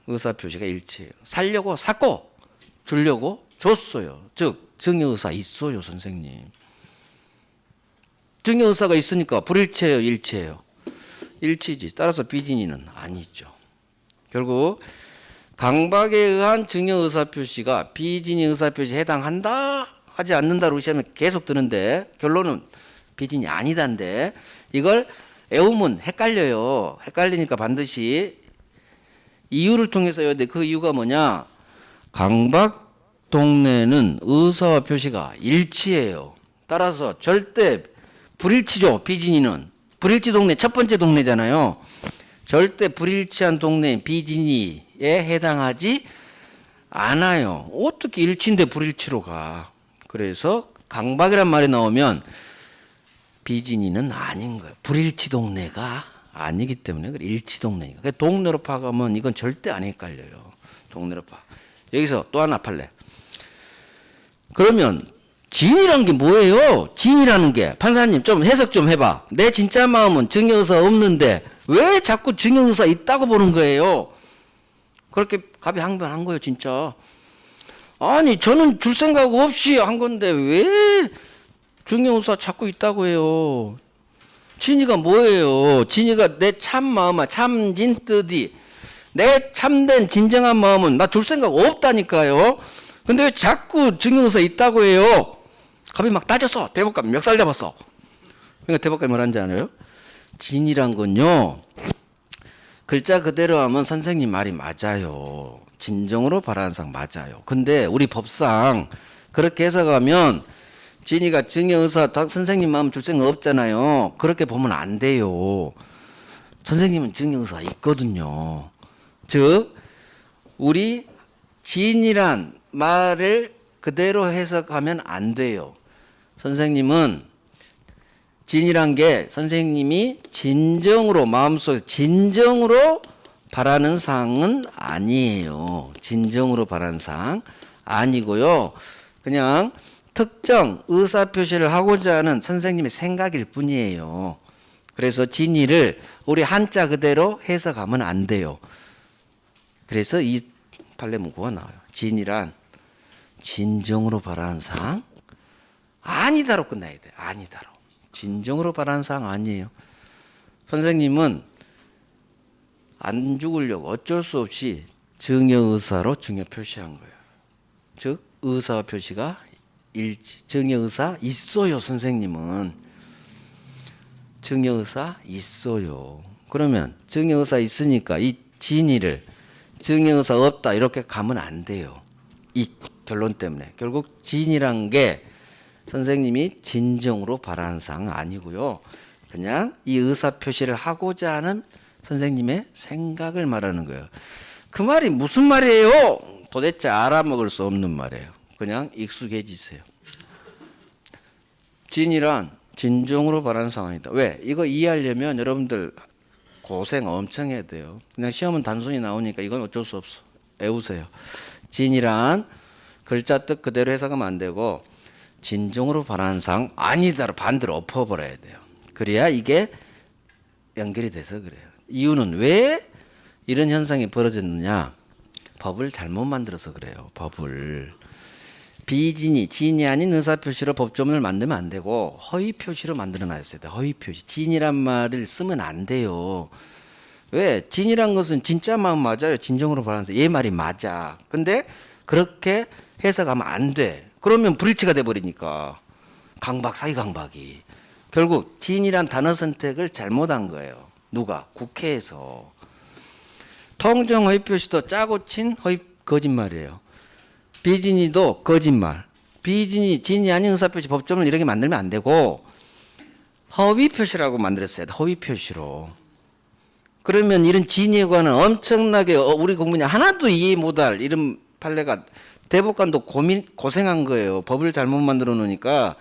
의사 표시가 일치해요. 살려고 샀고 주려고 줬어요. 즉 증여 의사 있어요, 선생님. 증여 의사가 있으니까 불일치해요, 일치해요? 일치지. 따라서 비진이는 아니죠. 결국 강박에 의한 증여 의사 표시가 비진이 의사 표시에 해당한다 하지 않는다로 시험에 계속 드는데 결론은 비진이 아니다인데 이걸 외우면 헷갈려요. 헷갈리니까 반드시 이유를 통해서 외워야 돼. 그 이유가 뭐냐? 강박 동네는 의사와 표시가 일치해요. 따라서 절대 불일치죠. 비진이는 불일치 동네 첫 번째 동네잖아요. 절대 불일치한 동네인 비진이에 해당하지 않아요. 어떻게 일치인데 불일치로 가? 그래서 강박이란 말이 나오면 비진이는 아닌 거예요. 불일치 동네가 아니기 때문에 일치 동네니까. 동네로 파가면 이건 절대 안 헷갈려요. 동네로 파. 여기서 또 하나 팔래. 그러면 진이란 게 뭐예요? 진이라는 게 판사님 좀 해석 좀 해봐. 내 진짜 마음은 증여의사 없는데 왜 자꾸 증여의사 있다고 보는 거예요? 그렇게 갑이 항변한 거예요, 진짜. 아니 저는 줄 생각 없이 한 건데 왜 증여의사 자꾸 있다고 해요? 진이가 뭐예요? 진이가 내 참 마음아 참진 뜻이 내 참된 진정한 마음은 나 줄 생각 없다니까요. 근데 왜 자꾸 증여의사 있다고 해요? 갑이 막 따졌어. 대법관 멱살 잡았어. 그러니까 대법관이 뭐라는지 알아요? 진이란 건요 글자 그대로 하면 선생님 말이 맞아요. 진정으로 바라는 상 맞아요. 근데 우리 법상 그렇게 해석하면 진이가 증여의사 선생님 마음 줄 생각 없잖아요. 그렇게 보면 안 돼요. 선생님은 증여의사 있거든요. 즉 우리 진이란 말을 그대로 해석하면 안 돼요. 선생님은 진이란 게 선생님이 진정으로 마음속에 진정으로 바라는 상은 아니에요. 진정으로 바라는 상 아니고요. 그냥 특정 의사 표시를 하고자 하는 선생님의 생각일 뿐이에요. 그래서 진이를 우리 한자 그대로 해석하면 안 돼요. 그래서 이 판례 문구가 나와요. 진이란 진정으로 바라는 사항 아니다로 끝나야 돼. 아니다로. 진정으로 바라는 사항 아니에요. 선생님은 안 죽으려고 어쩔 수 없이 증여의사로 증여 표시한 거예요. 즉 의사 표시가 일치. 증여의사 있어요. 선생님은 증여의사 있어요. 그러면 증여의사 있으니까 이 진이를 증여의사 없다 이렇게 가면 안 돼요. 이 결론 때문에. 결국 진이란 게 선생님이 진정으로 바라는 사항은 아니고요. 그냥 이 의사 표시를 하고자 하는 선생님의 생각을 말하는 거예요. 그 말이 무슨 말이에요? 도대체 알아먹을 수 없는 말이에요. 그냥 익숙해지세요. 진이란 진정으로 바라는 상황이다. 왜? 이거 이해하려면 여러분들 고생 엄청 해야 돼요. 그냥 시험은 단순히 나오니까 이건 어쩔 수 없어. 외우세요. 진이란 글자 뜻 그대로 해석하면 안 되고 진정으로 바라는 상황 아니다로 반대로 엎어버려야 돼요. 그래야 이게 연결이 돼서 그래요. 이유는 왜 이런 현상이 벌어졌느냐? 법을 잘못 만들어서 그래요. 법을. 비진이 진이 아닌 의사표시로 법조문을 만들면 안 되고 허위표시로 만들어놨어야 돼요. 허위표시. 진이란 말을 쓰면 안 돼요. 왜? 진이란 것은 진짜 마음 맞아요. 진정으로 바라면서 얘 말이 맞아. 근데 그렇게 해석하면 안 돼. 그러면 불일치가 돼버리니까 강박 사이강박이. 결국 진이란 단어 선택을 잘못한 거예요. 누가? 국회에서. 통정 허위표시도 짜고 친 허위 거짓말이에요. 비진이도 거짓말. 비진이 진이 아닌 의사표시 법조문을 이렇게 만들면 안 되고 허위표시라고 만들었어야 돼. 허위표시로. 그러면 이런 진위에 관한 엄청나게 우리 국민이 하나도 이해 못할 이런 판례가 대법관도 고생한 거예요. 법을 잘못 만들어 놓으니까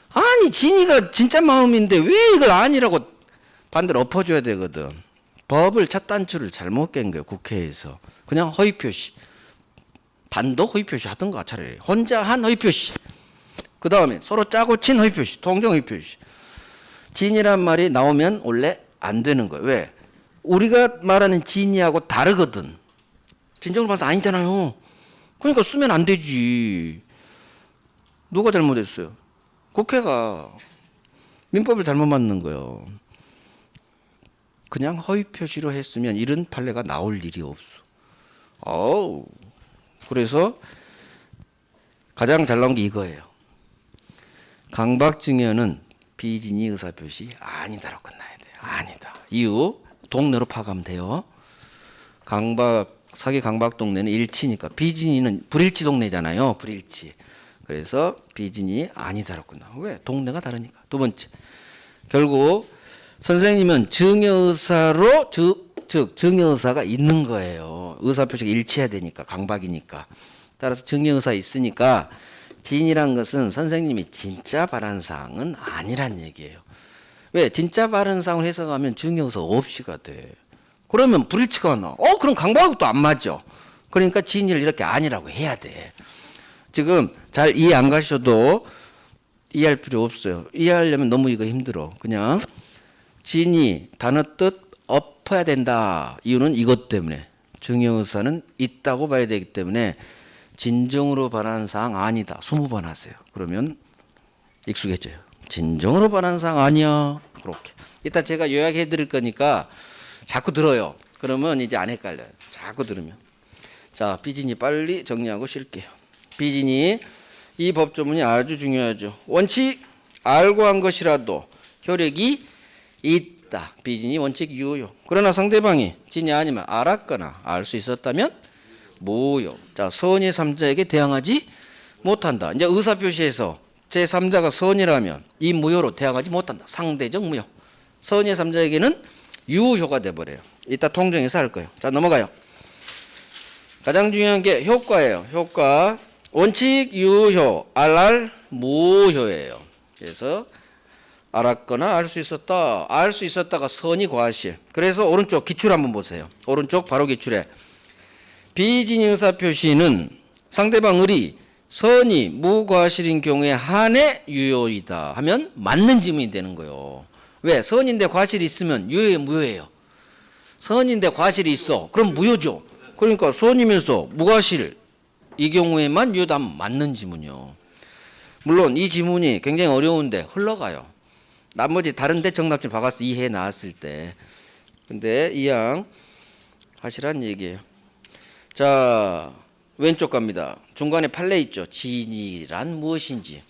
아니 진위가 진짜 마음인데 왜 이걸 아니라고 반대로 엎어줘야 되거든. 법을 첫 단추를 잘못 깬 거예요. 국회에서. 그냥 허위표시. 단독 허위표시 하던가 차라리. 혼자 한 허위표시. 그 다음에 서로 짜고 친 허위표시. 통정 허위표시. 진이란 말이 나오면 원래 안 되는 거예요. 왜? 우리가 말하는 진이하고 다르거든. 진정으로 봐서 아니잖아요. 그러니까 쓰면 안 되지. 누가 잘못했어요? 국회가 민법을 잘못 만든 거예요. 그냥 허위 표시로 했으면 이런 판례가 나올 일이 없어. 그래서 가장 잘 나온 게 이거예요. 강박증여는 비진이 의사표시 아니다로 끝나야 돼요. 아니다. 이유 동네로 파가면 돼요. 사기 강박 동네는 일치니까 비진이는 불일치 동네잖아요. 불일치. 그래서 비진이 아니다로 끝나. 왜? 동네가 다르니까. 두 번째. 결국 선생님은 증여의사로 즉 증여의사가 있는 거예요. 의사표시가 일치해야 되니까 강박이니까. 따라서 증여의사 있으니까 진이란 것은 선생님이 진짜 바라는 사항은 아니란 얘기예요. 왜? 진짜 바라는 사항을 해석하면 증여의사 없이가 돼. 그러면 불일치가 나. 그럼 강박하고 안 맞죠. 그러니까 진이를 이렇게 아니라고 해야 돼. 지금 잘 이해 안 가셔도 이해할 필요 없어요. 이해하려면 너무 이거 힘들어. 그냥 진이 단어 뜻 엎어야 된다. 이유는 이것 때문에. 증여의사는 있다고 봐야 되기 때문에 진정으로 바라는 사항 아니다. 20번 하세요. 그러면 익숙해져요. 진정으로 바라는 사항 아니야. 그렇게. 이따 제가 요약해 드릴 거니까 자꾸 들어요. 그러면 이제 안 헷갈려요. 자꾸 들으면. 자, 비진이 빨리 정리하고 쉴게요. 비진이 이 법조문이 아주 중요하죠. 원칙 알고 한 것이라도 효력이 있다. 비진이 원칙 유효. 그러나 상대방이 진이 아니면 알았거나 알 수 있었다면 무효. 자, 선의 3자에게 대항하지 못한다. 이제 의사표시에서 제3자가 선이라면 이 무효로 대항하지 못한다. 상대적 무효. 선의 3자에게는 유효가 돼버려요. 이따 통정해서 할 거예요. 자, 넘어가요. 가장 중요한 게 효과예요. 효과. 원칙 유효, 알알 무효예요. 그래서 알았거나 알 수 있었다. 알 수 있었다가 선이 과실. 그래서 오른쪽 기출 한번 보세요. 오른쪽 바로 기출에 비진이 의사표시는 상대방 을이 선이 무과실인 경우에 한해 유효이다 하면 맞는 지문이 되는 거예요. 왜? 선인데 과실이 있으면 유효예요, 무효예요? 선인데 과실이 있어. 그럼 무효죠. 그러니까 손이면서 무과실 이 경우에만 유효하면 맞는 지문이요. 물론 이 지문이 굉장히 어려운데 흘러가요. 나머지 다른데 정답지 박아서 이해 나왔을 때. 근데 이양 하시란 얘기예요. 자, 왼쪽 갑니다. 중간에 판례 있죠. 진이란 무엇인지.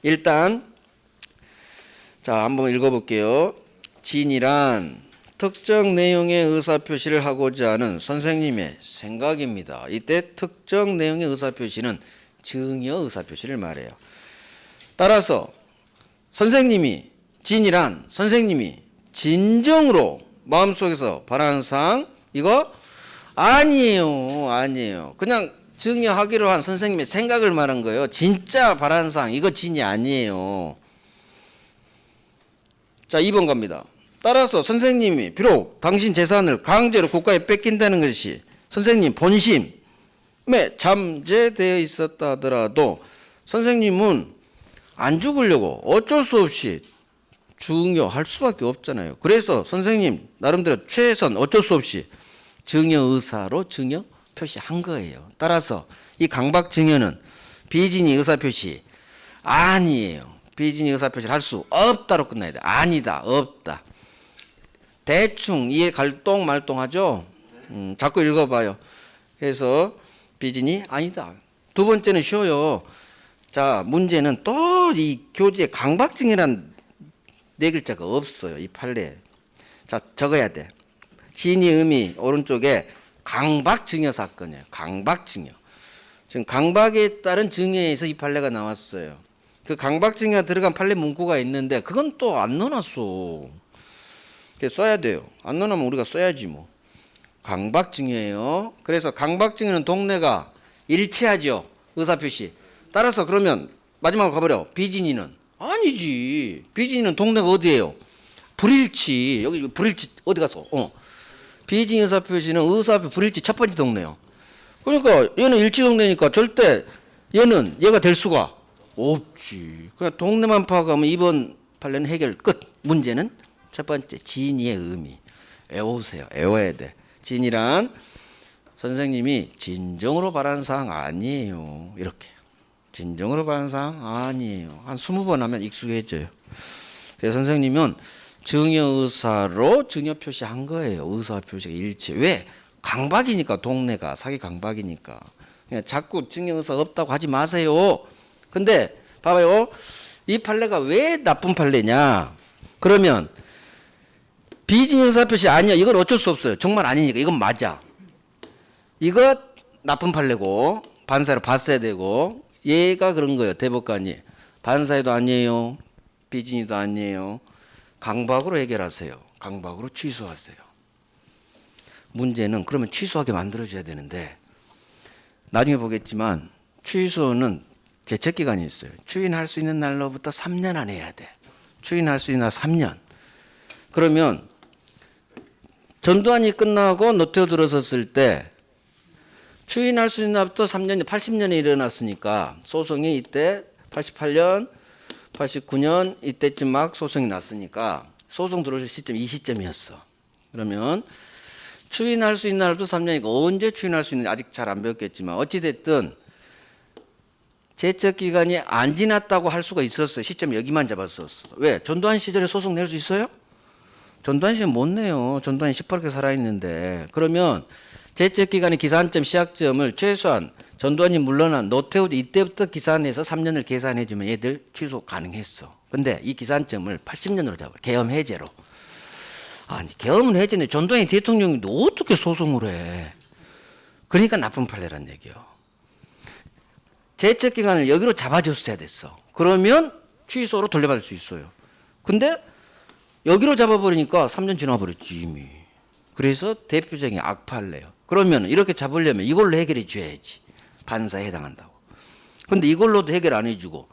일단 자, 한번 읽어볼게요. 진이란 특정 내용의 의사표시를 하고자 하는 선생님의 생각입니다. 이때 특정 내용의 의사표시는 증여 의사표시를 말해요. 따라서 선생님이 진이란 선생님이 진정으로 마음속에서 바라는 사항 이거 아니에요. 그냥 증여하기로 한 선생님의 생각을 말한 거예요. 진짜 바라는 사항 이거 진이 아니에요. 자, 2번 갑니다. 따라서 선생님이 비록 당신 재산을 강제로 국가에 뺏긴다는 것이 선생님 본심에 잠재되어 있었다 하더라도 선생님은 안 죽으려고 어쩔 수 없이 증여할 수밖에 없잖아요. 그래서 선생님 나름대로 최선 어쩔 수 없이 증여 의사로 증여 표시한 거예요. 따라서 이 강박 증여는 비진이 의사 표시 아니에요. 비진이 의사 표시를 할 수 없다로 끝나야 돼. 아니다, 없다. 대충 이해 갈똥말똥하죠. 자꾸 읽어봐요. 그래서 비진이 아니다. 두 번째는 쉬워요. 자, 문제는 또 이 교재에 강박증이란 네 글자가 없어요. 이 판례. 자, 적어야 돼. 진의 의미 오른쪽에 강박증여 사건이에요. 강박증여. 지금 강박에 따른 증여에서 이 판례가 나왔어요. 그 강박증여 들어간 판례 문구가 있는데 그건 또 안 넣어놨어. 써야 돼요. 안 넣어놓으면 우리가 써야지 뭐. 강박증여예요. 그래서 강박증여는 동네가 일치하죠. 의사표시. 따라서 그러면 마지막으로 가버려. 비진이는 아니지. 비진이는 동네가 어디예요? 불일치. 여기 불일치 어디 가서? 비진이 의사표시는 의사표 불일치 첫 번째 동네요. 그러니까 얘는 일치 동네니까 절대 얘는 얘가 될 수가 없지. 그냥 동네만 파악하면 이번 판례는 해결 끝. 문제는 첫 번째 진이의 의미. 외우세요. 외워야 돼. 진이란 선생님이 진정으로 바라는 사항 아니에요. 이렇게. 진정으로 바라는 사항 아니에요. 한 20번 하면 익숙해져요. 그래서 선생님은 증여의사로 증여 표시한 거예요. 의사 표시가 일치. 왜? 강박이니까 동네가 사기 강박이니까. 그냥 자꾸 증여의사 없다고 하지 마세요. 근데 봐봐요. 이 판례가 왜 나쁜 판례냐? 그러면 비증여의사 표시 아니야. 이건 어쩔 수 없어요. 정말 아니니까. 이건 맞아. 이거 나쁜 판례고 반사로 봤어야 되고 얘가 그런 거예요. 대법관이. 반사에도 아니에요. 비진이도 아니에요. 강박으로 해결하세요. 강박으로 취소하세요. 문제는 그러면 취소하게 만들어줘야 되는데 나중에 보겠지만 취소는 제척기간이 있어요. 추인할 수 있는 날로부터 3년 안에 해야 돼. 추인할 수 있는 날 3년. 그러면 전두환이 끝나고 노태우 들어섰을 때 추인할 수 있는 날부터 3년이 80년에 일어났으니까 소송이 이때 88년, 89년 이때쯤 막 소송이 났으니까 소송 들어올 시점 이 시점이었어. 그러면 추인할 수 있는 날부터 3년이니까 언제 추인할 수 있는지 아직 잘 안 배웠겠지만 어찌됐든 제척 기간이 안 지났다고 할 수가 있었어요. 시점 여기만 잡았었어. 왜? 전두환 시절에 소송 낼 수 있어요? 전두환 시절 못 내요. 전두환이 시퍼렇게 살아있는데. 그러면 제척 기간의 기산점 시작점을 최소한 전두환이 물러난 노태우도 이때부터 기산해서 3년을 계산해주면 얘들 취소 가능했어. 근데 이 기산점을 80년으로 잡아. 계엄 해제로. 아니 계엄은 해제인데 전두환이 대통령인데 어떻게 소송을 해. 그러니까 나쁜 판례란 얘기요. 제척 기간을 여기로 잡아줬어야 됐어. 그러면 취소로 돌려받을 수 있어요. 근데 여기로 잡아버리니까 3년 지나버렸지 이미. 그래서 대표적인 악판례요. 그러면 이렇게 잡으려면 이걸로 해결해 줘야지. 반사에 해당한다고. 근데 이걸로도 해결 안 해주고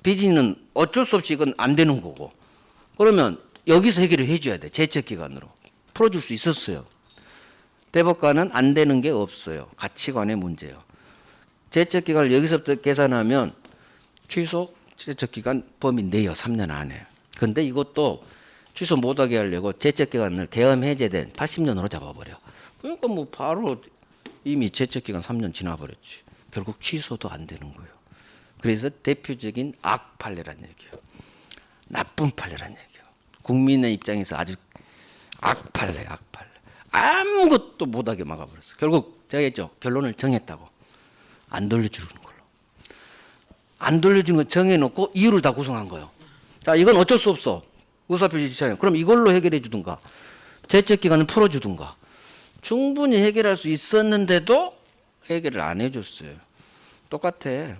비진은 어쩔 수 없이 이건 안 되는 거고. 그러면 여기서 해결을 해줘야 돼. 제척기간으로. 풀어줄 수 있었어요. 대법관은 안 되는 게 없어요. 가치관의 문제예요. 제척기간을 여기서부터 계산하면 취소 제척기간 범위 내요. 3년 안에. 근데 이것도 취소 못하게 하려고 제척기간을 계엄 해제된 80년으로 잡아버려. 그러니까 뭐 바로 이미 제척기간 3년 지나버렸지. 결국 취소도 안 되는 거예요. 그래서 대표적인 악판례란 얘기예요. 나쁜 판례란 얘기예요. 국민의 입장에서 아주 악판례. 아무것도 못하게 막아버렸어. 결국 제가 했죠. 결론을 정했다고. 안 돌려주는 걸로. 안 돌려주는 거 정해놓고 이유를 다 구성한 거예요. 자, 이건 어쩔 수 없어. 의사표시 지참이야. 그럼 이걸로 해결해 주든가. 제척기간을 풀어주든가. 충분히 해결할 수 있었는데도 해결을 안 해줬어요. 똑같아.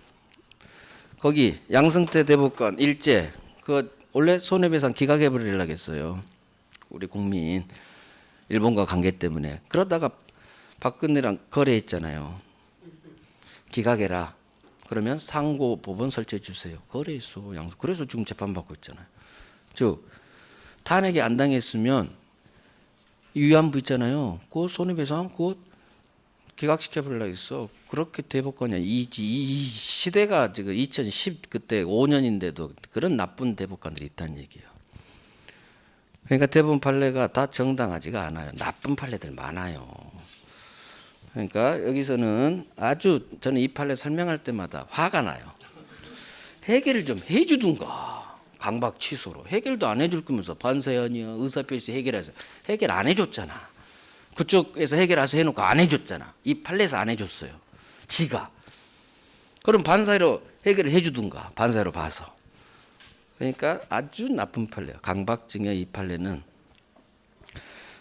거기 양승태 대법관 일제 원래 손해배상 기각해버리려고 했어요. 우리 국민 일본과 관계 때문에. 그러다가 박근혜랑 거래했잖아요. 기각해라. 그러면 상고법원 설치해 주세요. 거래했어. 그래서 지금 재판받고 있잖아요. 즉 탄핵이 안 당했으면 위안부 있잖아요. 그거 손해배상 그거 기각시켜버리려고 했어. 그렇게 대법관이야. 이 시대가 지금 2010 그때 5년인데도 그런 나쁜 대법관들이 있다는 얘기예요. 그러니까 대법원 판례가 다 정당하지가 않아요. 나쁜 판례들 많아요. 그러니까 여기서는 아주 저는 이 판례 설명할 때마다 화가 나요. 해결을 좀 해주든가. 강박 취소로. 해결도 안 해줄 거면서 반사연이야 의사표시 해결해서 해결 안 해줬잖아. 그쪽에서 해결해서 해놓고 안 해줬잖아. 이 판례에서 안 해줬어요. 지가. 그럼 반사회로 해결을 해주든가. 반사회로 봐서. 그러니까 아주 나쁜 판례야. 강박증의 이 판례는.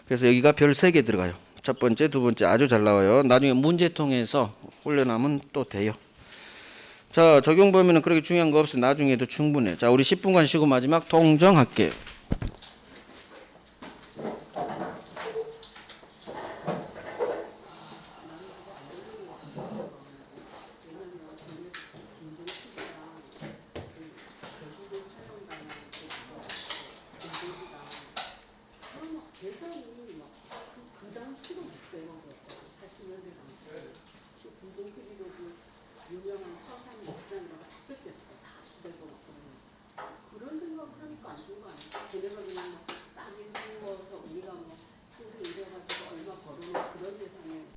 그래서 여기가 별 3개 들어가요. 첫 번째, 두 번째 아주 잘 나와요. 나중에 문제통에서 올려놓으면 또 돼요. 자, 적용 범위는 그렇게 중요한 거 없어. 나중에도 충분해. 자, 우리 10분간 쉬고 마지막 통정할게요.